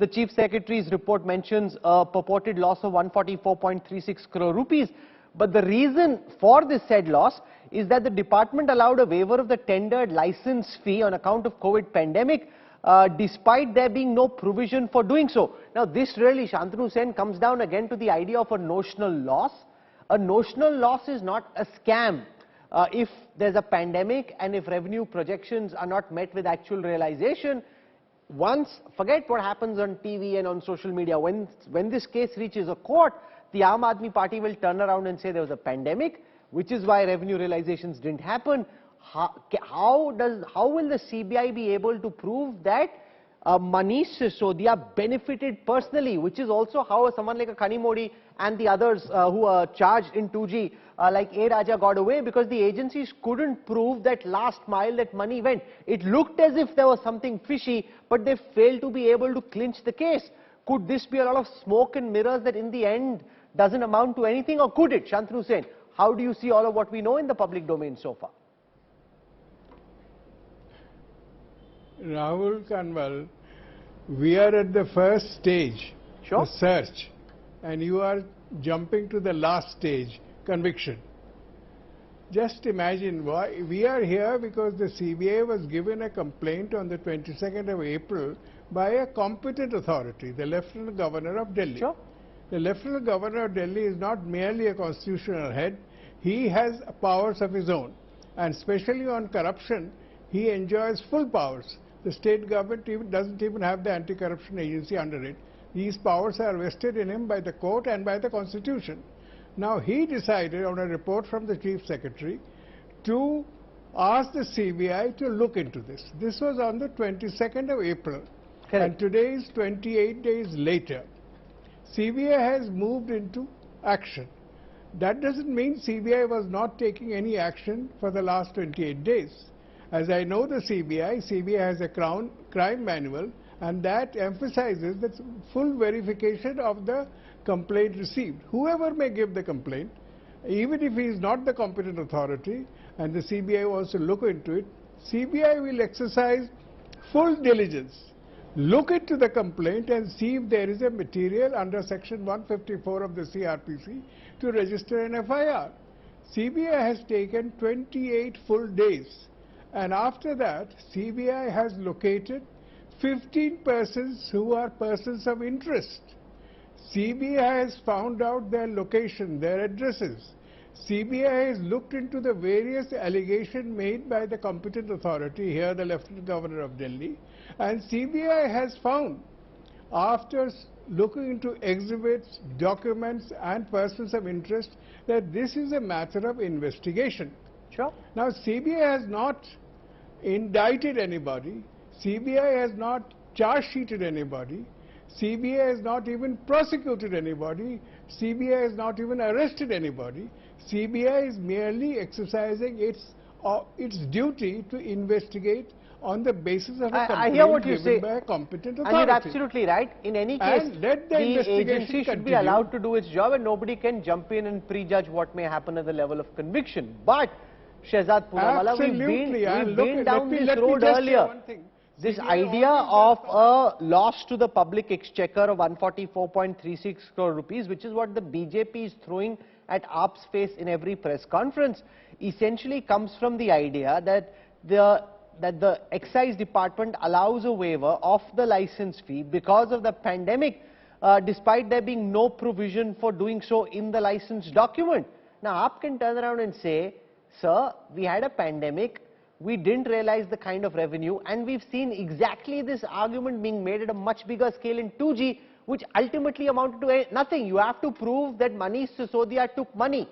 The Chief Secretary's report mentions a purported loss of 144.36 crore rupees. But the reason for this said loss is that the department allowed a waiver of the tendered license fee on account of COVID pandemic, despite there being no provision for doing so. Now this really, Shantanu Sen, comes down again to the idea of a notional loss. A notional loss is not a scam. If there's a pandemic and if revenue projections are not met with actual realization, forget what happens on TV and on social media. When this case reaches a court, the Aam Aadmi Party will turn around and say there was a pandemic, which is why revenue realizations didn't happen. How will the CBI be able to prove that Manish Sisodia benefited personally, which is also how someone like a Khani Modi and the others who are charged in 2G, like A. Raja, got away, because the agencies couldn't prove that last mile that money went. It looked as if there was something fishy, but they failed to be able to clinch the case. Could this be a lot of smoke and mirrors that in the end doesn't amount to anything, or could it? Shantanu Sen, how do you see all of what we know in the public domain so far? Rahul Kanwal, we are at the first stage, sure, the search, and you are jumping to the last stage, conviction. Just imagine, why we are here because the CBI was given a complaint on the 22nd of April by a competent authority, the Lieutenant Governor of Delhi. Sure. The Lieutenant Governor of Delhi is not merely a constitutional head, he has powers of his own, and especially on corruption, he enjoys full powers. The state government doesn't even have the anti-corruption agency under it. These powers are vested in him by the court and by the constitution. Now he decided on a report from the Chief Secretary to ask the CBI to look into this. This was on the 22nd of April. Correct. And today is 28 days later. CBI has moved into action. That doesn't mean CBI was not taking any action for the last 28 days. As I know the CBI has a crime manual, and that emphasizes the full verification of the complaint received. Whoever may give the complaint, even if he is not the competent authority, and the CBI wants to look into it, CBI will exercise full diligence. Look into the complaint and see if there is a material under section 154 of the CRPC to register an FIR. CBI has taken 28 full days, and after that CBI has located 15 persons who are persons of interest. CBI has found out their location, their addresses. CBI has looked into the various allegations made by the competent authority, here the Lieutenant Governor of Delhi, and CBI has found, after looking into exhibits, documents and persons of interest, that this is a matter of investigation. Sure. Now CBI has not indicted anybody, CBI has not charge sheeted anybody, CBI has not even prosecuted anybody, CBI has not even arrested anybody. CBI is merely exercising its duty to investigate on the basis of a complaint given by a competent authority. And you're absolutely right. In any case, the agency should be allowed to do its job, and nobody can jump in and prejudge what may happen at the level of conviction. But Shehzad Poonawalla, we've been down this road earlier. This idea of a loss to the public exchequer of 144.36 crore rupees, which is what the BJP is throwing at AAP's face in every press conference, essentially comes from the idea that the excise department allows a waiver of the license fee because of the pandemic, despite there being no provision for doing so in the license document. Now, AAP can turn around and say, sir, we had a pandemic, we didn't realize the kind of revenue, and we've seen exactly this argument being made at a much bigger scale in 2G, which ultimately amounted to nothing. You have to prove that Manish Sisodia took money,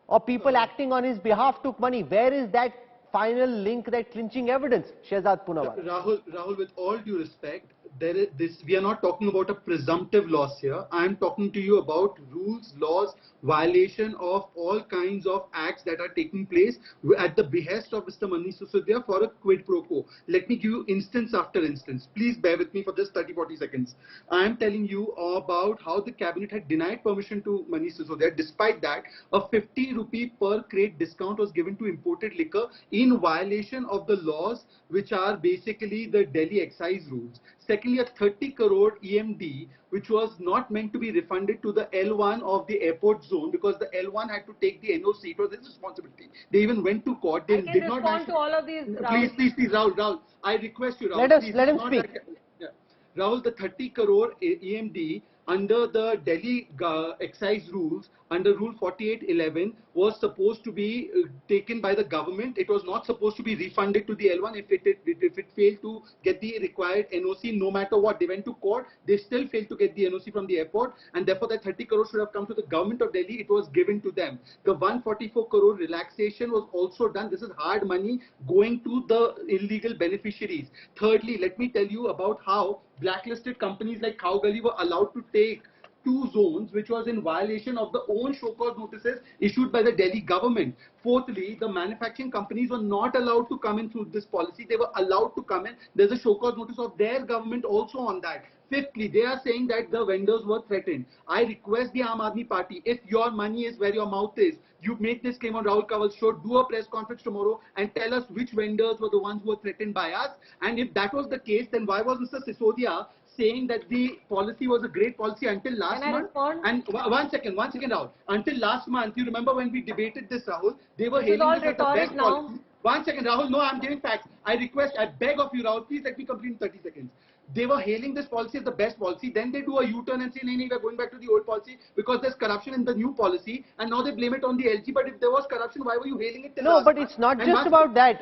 or people acting on his behalf took money. Where is that final link, that clinching evidence? Shehzad Poonawalla. Rahul, with all due respect, we are not talking about a presumptive loss here. I am talking to you about rules, laws, violation of all kinds of acts that are taking place at the behest of Mr. Manish Sisodia for a quid pro quo. Let me give you instance after instance. Please bear with me for just 30-40 seconds. I am telling you about how the cabinet had denied permission to Manish Sisodia. Despite that, a 50 rupee per crate discount was given to imported liquor in violation of the laws, which are basically the Delhi excise rules. Secondly, a 30 crore EMD, which was not meant to be refunded to the L1 of the airport zone because the L1 had to take the NOC. It was his responsibility. They even went to court. They I can did not respond to all of these, Rahul. Please, Rahul. I request you, Rahul. Let him speak. Rahul, the 30 crore EMD under the Delhi excise rules, under Rule 4811, was supposed to be taken by the government. It was not supposed to be refunded to the L1 if it failed to get the required NOC, no matter what. They went to court, they still failed to get the NOC from the airport, and therefore that 30 crore should have come to the government of Delhi. It was given to them. The 144 crore relaxation was also done. This is hard money going to the illegal beneficiaries. Thirdly, let me tell you about how blacklisted companies like Cow Gully were allowed to take 2 zones, which was in violation of the own show cause notices issued by the Delhi government. Fourthly, the manufacturing companies were not allowed to come in through this policy. They were allowed to come in. There's a show cause notice of their government also on that. Fifthly, they are saying that the vendors were threatened. I request the Aam Aadmi Party, if your money is where your mouth is, you make this claim on Rahul Kanwal's show, do a press conference tomorrow and tell us which vendors were the ones who were threatened by us. And if that was the case, then why was Mr. Sisodia saying that the policy was a great policy until last month? And one second, Rahul. Until last month, you remember when we debated this, Rahul, they were hailing this as the best policy. 1 second, Rahul. No, I'm giving facts. I beg of you, Rahul, please let me complete in 30 seconds. They were hailing this policy as the best policy. Then they do a U-turn and say, no, we're going back to the old policy because there's corruption in the new policy. And now they blame it on the LG. But if there was corruption, why were you hailing it? No, but it's not just about that.